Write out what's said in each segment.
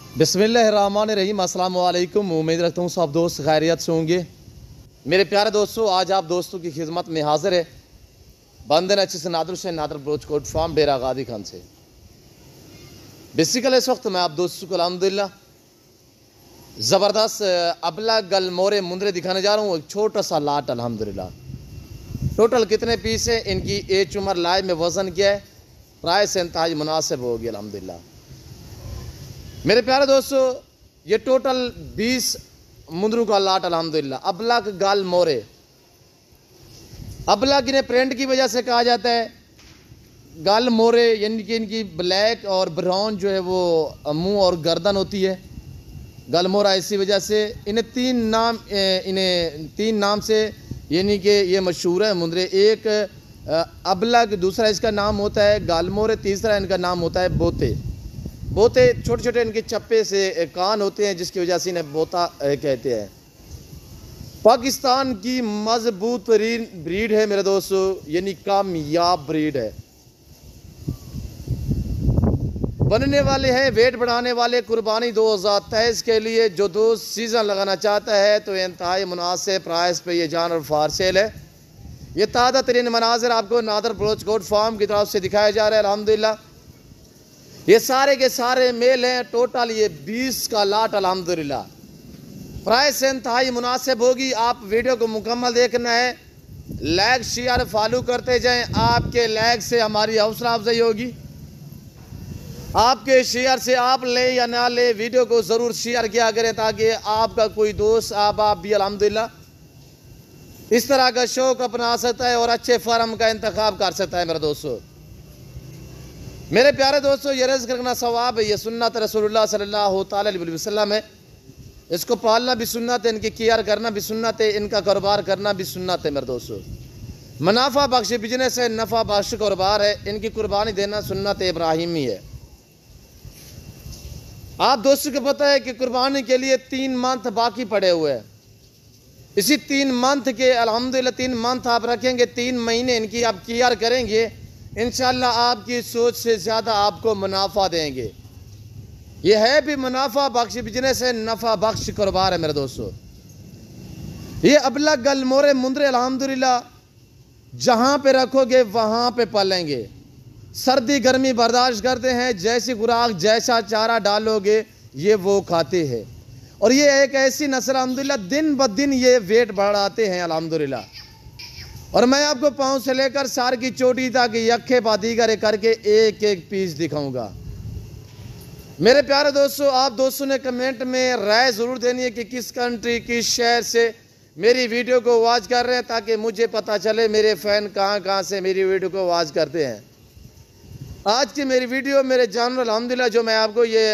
बिस्मिल्लाहिर्रहमानिर्रहीम। अस्सलाम वालेकुम। उम्मीद रखता हूँ सब दोस्त खैरियत से होंगे। मेरे प्यारे दोस्तों, आज आप दोस्तों की खिदमत में हाजिर है बंदे अच्छे से नादर से नादर ब्रोच कोट फार्म डेरा गादी खान से। बेसिकल इस वक्त मैं आप दोस्तों को अल्हम्दुलिल्लाह ज़बरदस्त अबला गल मोरे मुंदरे दिखाने जा रहा हूँ। एक छोटा सा लाट अल्हम्दुलिल्लाह। टोटल कितने पीस है, इनकी एज उम्र लाइव में वज़न क्या है, प्राइस इंतहाई मुनासिब होगी अल्हम्दुलिल्लाह। मेरे प्यारे दोस्तों, ये टोटल 20 मुंदरों का लाट अल्हम्दुलिल्लाह। अबला गाल मोरे, अबला किन्हें प्रिंट की वजह से कहा जाता है, गाल मोरे यानी कि इनकी ब्लैक और ब्राउन जो है वो मुंह और गर्दन होती है। गाल मोरा इसी वजह से इन्हें तीन नाम से यानी कि ये मशहूर है मुंदरे। एक अबला, दूसरा इसका नाम होता है गाल मोरे, तीसरा इनका नाम होता है बोते। बोते छोटे छोटे इनके चप्पे से कान होते हैं जिसकी वजह से इन्हें बोता कहते हैं। पाकिस्तान की मजबूत तरीन ब्रीड है मेरे दोस्तों, यानी कामयाब ब्रीड है। बनने वाले हैं वेट बढ़ाने वाले कुर्बानी 2023 के लिए। जो दोस्त सीज़न लगाना चाहता है तो इंतहाई मुनासिब प्राइस पे ये जानवर फार सेल है। ये ताज़ा तरीन मनाजिर आपको नादर ब्रोच कोट फार्म की तरफ से दिखाया जा रहा है अल्हम्दुलिल्लाह। ये सारे के सारे मेल हैं। टोटल ये 20 का लाट अल्हम्दुलिल्लाह। प्राइस इंतहाई मुनासिब होगी। आप वीडियो को मुकम्मल देखना है, लाइक शेयर फॉलो करते जाएं। आपके लाइक से हमारी हौसला अफजाई होगी। आपके शेयर से, आप ले या ना ले, वीडियो को ज़रूर शेयर किया करें ताकि आपका कोई दोस्त आप भी अल्हम्दुलिल्लाह इस तरह का शौक़ अपना सकता है और अच्छे फार्म का इंतखाब कर सकता है। मेरे दोस्तों, मेरे प्यारे दोस्तों, ये रिज़्क़ रखना सवाब है, ये सुन्नत रसूलुल्लाह सल्लल्लाहु अलैहि वसल्लम है। इसको पालना भी सुन्नत है, इनकी केयर करना भी सुन्नत है, इनका कारोबार करना भी सुन्नत है। मेरे दोस्तों, मुनाफा बख्श बिजनेस है, नफ़ा बख्श कारोबार है। इनकी कुर्बानी देना सुन्नत इब्राहिमी है। आप दोस्तों को पता है कि कुर्बानी के लिए 3 मंथ बाकी पड़े हुए हैं। इसी 3 मंथ के अल्हम्दुलिल्लाह 3 मंथ आप रखेंगे, 3 महीने इनकी आप केयर करेंगे, इंशाल्लाह आपकी सोच से ज़्यादा आपको मुनाफा देंगे। ये है भी मुनाफा बख्श बिजनेस है, नफ़ा बख्श कारोबार है। मेरे दोस्तों, ये अबला गल मोरे मुंदरे अल्हम्दुलिल्लाह जहाँ पे रखोगे वहाँ पे पलेंगे। सर्दी गर्मी बर्दाश्त करते हैं, जैसी खुराक जैसा चारा डालोगे ये वो खाते हैं। और ये एक ऐसी नस्ल अल्हम्दुलिल्लाह दिन ब दिन ये वेट बढ़ाते हैं अल्हम्दुलिल्लाह। और मैं आपको पाँव से लेकर सार की चोटी तक यखे बादीगर करके एक एक पीस दिखाऊंगा। मेरे प्यारे दोस्तों, आप दोस्तों ने कमेंट में राय ज़रूर देनी है कि किस कंट्री किस शहर से मेरी वीडियो को वॉच कर रहे हैं ताकि मुझे पता चले मेरे फ़ैन कहाँ कहाँ से मेरी वीडियो को वॉच करते हैं। आज की मेरी वीडियो मेरे जानवर अल्हम्दुलिल्लाह जो मैं आपको ये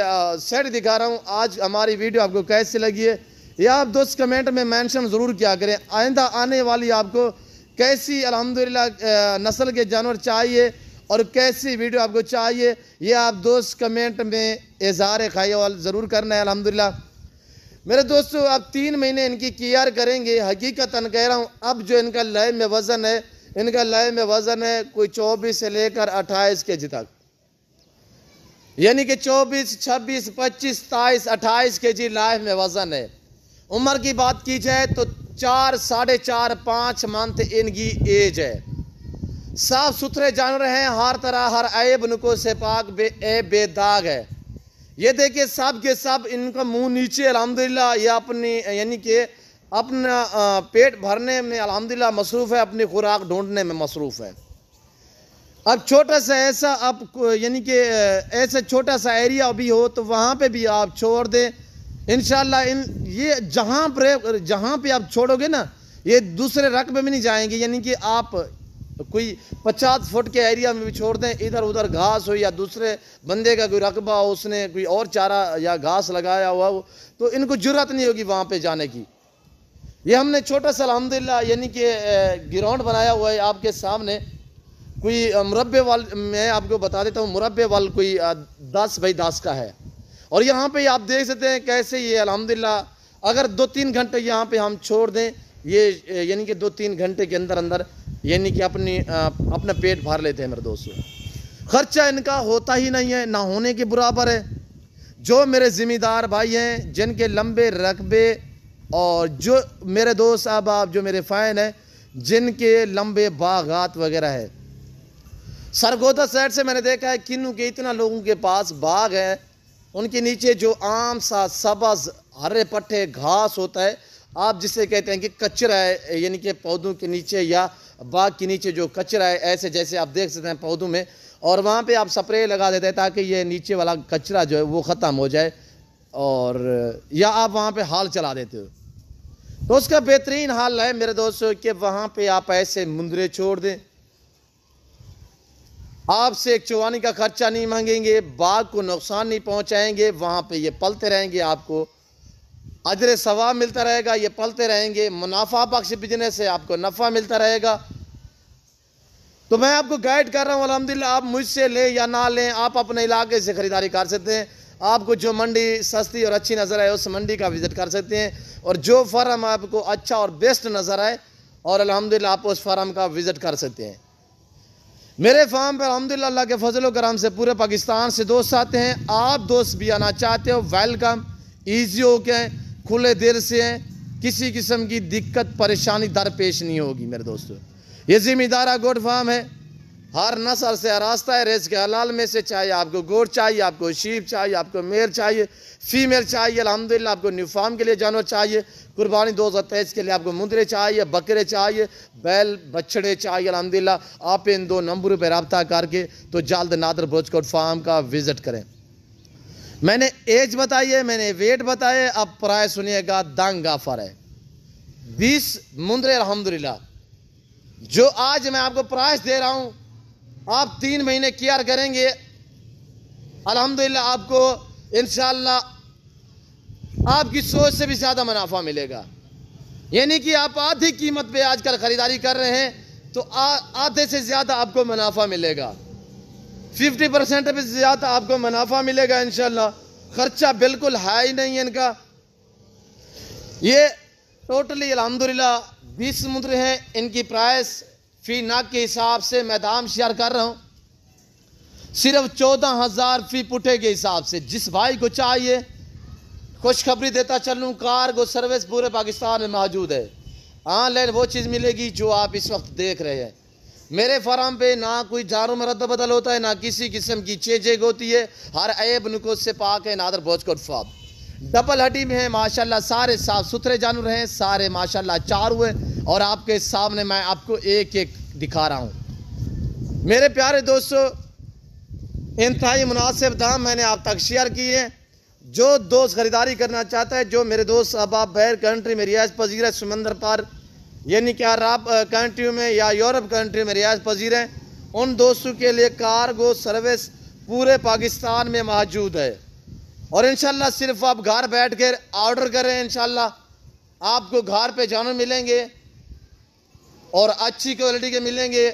सेट दिखा रहा हूँ, आज हमारी वीडियो आपको कैसी लगी है ये आप दोस्त कमेंट में मेंशन ज़रूर किया करें। आइंदा आने वाली आपको कैसी अल्हम्दुलिल्लाह नस्ल के जानवर चाहिए और कैसी वीडियो आपको चाहिए, ये आप दोस्त कमेंट में इज़हार ख़याल ज़रूर करना है अल्हम्दुलिल्लाह। मेरे दोस्तों, अब 3 महीने इनकी केयर करेंगे। हकीकतन कह रहा हूँ, अब जो इनका लय में वज़न है, इनका लय में वज़न है कोई 24 से लेकर 28 केजी तक, यानी कि 24, 26, 25, 27, 28 केजी लाइफ में वज़न है। उम्र की बात की जाए तो 4, 4.5, 5 मंथ इनकी एज है। साफ सुथरे जानवर हैं, हर तरह हर ऐब नुको से पाक बेदाग है। ये देखिए सब के सब इनका मुंह नीचे अल्हम्दुलिल्लाह ये अपनी यानी कि अपना पेट भरने में अल्हम्दुलिल्लाह मसरूफ़ है, अपनी खुराक ढूंढने में मसरूफ़ है। अब छोटा सा ऐसा आप यानी कि ऐसा छोटा सा एरिया भी हो तो वहाँ पे भी आप छोड़ दें इंशाल्लाह। ये जहाँ पे आप छोड़ोगे ना, ये दूसरे रकबे में नहीं जाएंगे, यानी कि आप कोई 50 फुट के एरिया में भी छोड़ दें, इधर उधर घास हो या दूसरे बंदे का कोई रकबा हो, उसने कोई और चारा या घास लगाया हुआ हो, तो इनको जुर्रत नहीं होगी वहाँ पे जाने की। ये हमने छोटा सा अल्हम्दुलिल्लाह यानी कि ग्राउंड बनाया हुआ है आपके सामने। कोई मुरब्बे वाल मैं आपको बता देता हूँ, मुरब्बे वाल कोई 10 बाई 10 का है। और यहाँ पे आप देख सकते हैं कैसे ये अल्हम्दुलिल्लाह अगर 2-3 घंटे यहाँ पे हम छोड़ दें, ये यानी कि 2-3 घंटे के अंदर अंदर यानी कि अपना पेट भर लेते हैं। मेरे दोस्तों, खर्चा इनका होता ही नहीं है, ना होने के बराबर है। जो मेरे ज़िम्मेदार भाई हैं, जिनके लंबे रकबे, और जो मेरे दोस्त अहबाब, जो मेरे फ़ैन हैं, जिनके लंबे बागात वगैरह है। सरगोदा साइड से मैंने देखा है किन्नू के इतना लोगों के पास बाग है, उनके नीचे जो आम सा सबज हरे पट्टे घास होता है, आप जिसे कहते हैं कि कचरा है, यानी कि पौधों के नीचे या बाग के नीचे जो कचरा है, ऐसे जैसे आप देख सकते हैं पौधों में, और वहाँ पे आप स्प्रे लगा देते हैं ताकि ये नीचे वाला कचरा जो है वो ख़त्म हो जाए, और या आप वहाँ पे हाल चला देते हो। तो उसका बेहतरीन हाल है मेरे दोस्तों कि वहाँ पे आप ऐसे मुंदरे छोड़ दें, आपसे एक चुवानी का खर्चा नहीं मांगेंगे, बाग को नुकसान नहीं पहुँचाएंगे, वहाँ पे ये पलते रहेंगे, आपको अजर सवाब मिलता रहेगा, ये पलते रहेंगे, मुनाफा बख्श बिजनेस है, आपको नफ़ा मिलता रहेगा। तो मैं आपको गाइड कर रहा हूँ अल्हम्दुलिल्लाह, आप मुझसे लें या ना लें, आप अपने इलाके से ख़रीदारी कर सकते हैं। आपको जो मंडी सस्ती और अच्छी नज़र आए उस मंडी का विज़िट कर सकते हैं, और जो फार्म आपको अच्छा और बेस्ट नज़र आए और अल्हम्दुलिल्लाह आप उस फार्म का विज़िट कर सकते हैं। मेरे फार्म पर अल्हम्दुलिल्लाह अल्लाह के फजल करम से पूरे पाकिस्तान से दोस्त आते हैं। आप दोस्त भी आना चाहते हो, वेलकम, ईजी हो के, खुले दिल से हैं, किसी किस्म की दिक्कत परेशानी दरपेश नहीं होगी मेरे दोस्तों। ये ज़िम्मेदारा गोट फार्म है, हर नस्ल से आरास्ता है, रिज़्क़ के हलाल में से, चाहे आपको गोट चाहिए, आपको शीप चाहिए, आपको मेल चाहिए, फीमेल चाहिए, अल्हम्दुलिल्लाह आपको न्यू फार्म के लिए जानवर चाहिए, कुर्बानी 2023 के लिए आपको मुंदरे चाहिए, बकरे चाहिए, बैल बछड़े चाहिए, अल्हम्दुलिल्लाह आप इन 2 नंबरों पर रब्ता करके तो जल्द नादर ब्रोचकोट फार्म का विज़िट करें। मैंने एज बताई है, मैंने वेट बताए, अब प्राइस सुनिएगा, दंग ऑफर है 20 मुंदरे अल्हम्दुलिल्लाह। जो आज मैं आपको प्राइस दे रहा हूं, आप 3 महीने केयर करेंगे, अल्हम्दुलिल्लाह आपको इंशाअल्लाह आपकी सोच से भी ज़्यादा मुनाफा मिलेगा। यानी कि आप आधी कीमत पे आजकल ख़रीदारी कर रहे हैं तो आधे से ज़्यादा आपको मुनाफा मिलेगा, 50% भी ज़्यादा आपको मुनाफा मिलेगा इंशाअल्लाह। खर्चा बिल्कुल हाई नहीं है इनका। ये टोटली अल्हम्दुलिल्लाह 20 मुद्रे हैं, इनकी प्राइस फी नाक के हिसाब से मैं दाम शेयर कर रहा हूँ, सिर्फ 14,000 फी पुटे के हिसाब से। जिस भाई को चाहिए, खुशखबरी देता चलूँ, कार्गो सर्विस पूरे पाकिस्तान में मौजूद है। ऑनलाइन वो चीज़ मिलेगी जो आप इस वक्त देख रहे हैं। मेरे फार्म पे ना कोई जारों में रद्द बदल होता है, ना किसी किस्म की चेंजिंग होती है, हर ऐब नुकस से पाक है नादर ब्रोचकोट फार्म। डबल हड्डी में है माशाल्लाह, सारे साफ सुथरे जानवर हैं, सारे माशाल्लाह चारू है, और आपके सामने मैं आपको एक एक दिखा रहा हूँ। मेरे प्यारे दोस्तों, इंतहाई मुनासिब दाम मैंने आप तक शेयर किए हैं। जो दोस्त ख़रीदारी करना चाहता है, जो मेरे दोस्त अब आप बाहर कंट्री में रियाज पजीर है, समंदर पार यानी कि अरब कंट्री में या यूरोप कंट्री में रियाज पजीर हैं, उन दोस्तों के लिए कार्गो सर्विस पूरे पाकिस्तान में मौजूद है। और इंशाल्लाह सिर्फ आप घर बैठ कर ऑर्डर करें, इंशाल्लाह आपको घर पे जानवर मिलेंगे और अच्छी क्वालिटी के मिलेंगे।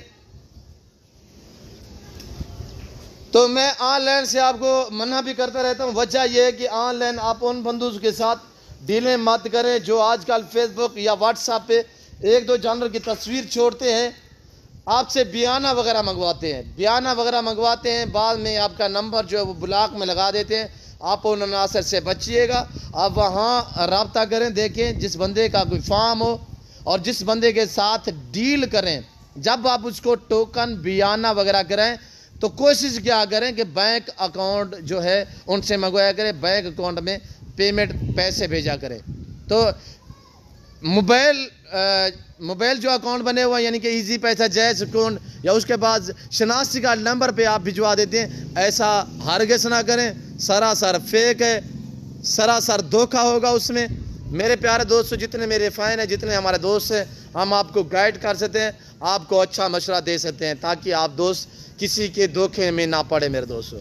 तो मैं ऑनलाइन से आपको मना भी करता रहता हूँ। वजह यह है कि ऑनलाइन आप उन बंदूक के साथ डीलें मत करें जो आजकल फेसबुक या व्हाट्सएप पे 1-2 जानवर की तस्वीर छोड़ते हैं, आपसे बयाना वगैरह मंगवाते हैं, बाद में आपका नंबर जो है वो ब्लॉक में लगा देते हैं। आप उन अनासर से बचिएगा, आप वहाँ रब्ता करें, देखें जिस बंदे का कोई फार्म हो और जिस बंदे के साथ डील करें, जब आप उसको टोकन बयाना वगैरह करें तो कोशिश क्या करें कि बैंक अकाउंट जो है उनसे मंगवाया करें, बैंक अकाउंट में पेमेंट पैसे भेजा करें। तो मोबाइल जो अकाउंट बने हुआ यानी कि इजी पैसा, जैज अकाउंट या उसके बाद शनाख्ती कार्ड नंबर पे आप भिजवा देते हैं, ऐसा हरगिज़ ना करें, सरासर फेक है, सरासर धोखा होगा उसमें। मेरे प्यारे दोस्तों, जितने मेरे फ़ैन हैं, जितने हमारे दोस्त हैं, हम आपको गाइड कर सकते हैं, आपको अच्छा मशवरा दे सकते हैं ताकि आप दोस्त किसी के धोखे में ना पड़े मेरे दोस्तों।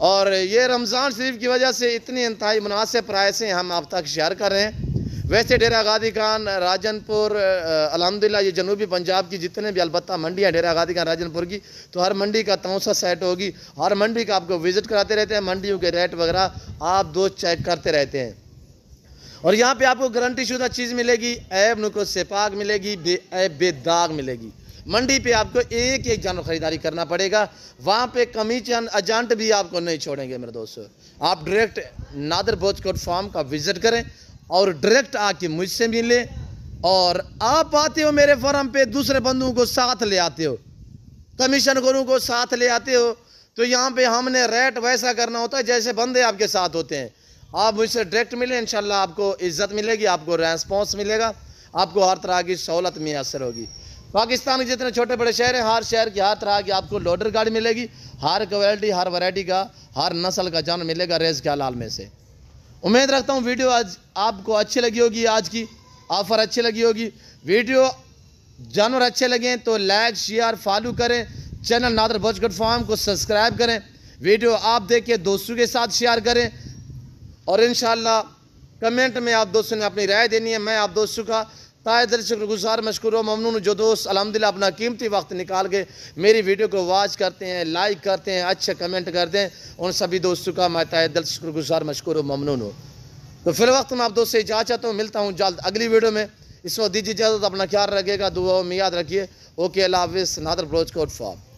और ये रमज़ान शरीफ की वजह से इतनी इंतहाई मुनासिब प्राइसें हम आप तक शेयर कर रहे हैं। वैसे डेरा गादी खान, राजनपुर, अल्हम्दुलिल्लाह ये जनूबी पंजाब की जितने भी अलबत्ता मंडियाँ डेरा गादी खान, राजनपुर की, तो हर मंडी का तौसा सेट होगी, हर मंडी का आपको विज़िट कराते रहते हैं, मंडियों के रेट वगैरह आप दोस्त चेक करते रहते हैं। और यहाँ पे आपको गारंटी शुदा चीज़ मिलेगी, ऐब नुकस से पाक मिलेगी, बेऐब बेदाग मिलेगी। मंडी पे आपको एक एक जानवर खरीदारी करना पड़ेगा। वहाँ पे कमीशन एजेंट भी आपको नहीं छोड़ेंगे मेरे दोस्तों। आप डायरेक्ट नादर बोच कोट फार्म का विजिट करें और डायरेक्ट आके मुझसे मिले। और आप आते हो मेरे फार्म पे, दूसरे बंधुओं को साथ ले आते हो, कमीशन खोरों को साथ ले आते हो, तो यहाँ पे हमने रेट वैसा करना होता है जैसे बंदे आपके साथ होते हैं। आप मुझसे डायरेक्ट मिले, इंशाल्लाह आपको इज्जत मिलेगी, आपको रेस्पॉन्स मिलेगा, आपको हर तरह की सहूलत मैसर होगी। पाकिस्तान के जितने छोटे बड़े शहर हैं, हर शहर की हर तरह की आपको लोडर गाड़ी मिलेगी, हर क्वालिटी हर वैरायटी का हर नस्ल का जानवर मिलेगा रेज़ के हलाल में से। उम्मीद रखता हूँ वीडियो आज आपको अच्छी लगी होगी, आज की ऑफर अच्छी लगी होगी। वीडियो जानवर अच्छे लगे तो लाइक शेयर फॉलो करें, चैनल नादर बोच कोट फार्म को सब्सक्राइब करें, वीडियो आप देखें दोस्तों के साथ शेयर करें और इंशाल्लाह कमेंट में आप दोस्तों ने अपनी राय देनी है। मैं आप दोस्तों का ताए दिल शुक्रगुजार मशकूर ममनून जो दोस्त अल्हम्दुलिल्लाह अपना कीमती वक्त निकाल के मेरी वीडियो को वॉच करते हैं, लाइक करते हैं, अच्छे कमेंट करते हैं, उन सभी दोस्तों का मैं ताए दिल शुक्रगुजार मशकूर ममनून हूँ। तो फिर वक्त मैं आप दोस्त से इजाज़त चाहता हूँ, मिलता हूँ जल्द अगली वीडियो में। इस वक्त दीजिए इजाज़त, अपना ख्याल रखिएगा, दुआ में याद रखिए। ओके, अल्लाह हाफिज़। नादर बोच कोट फार्म।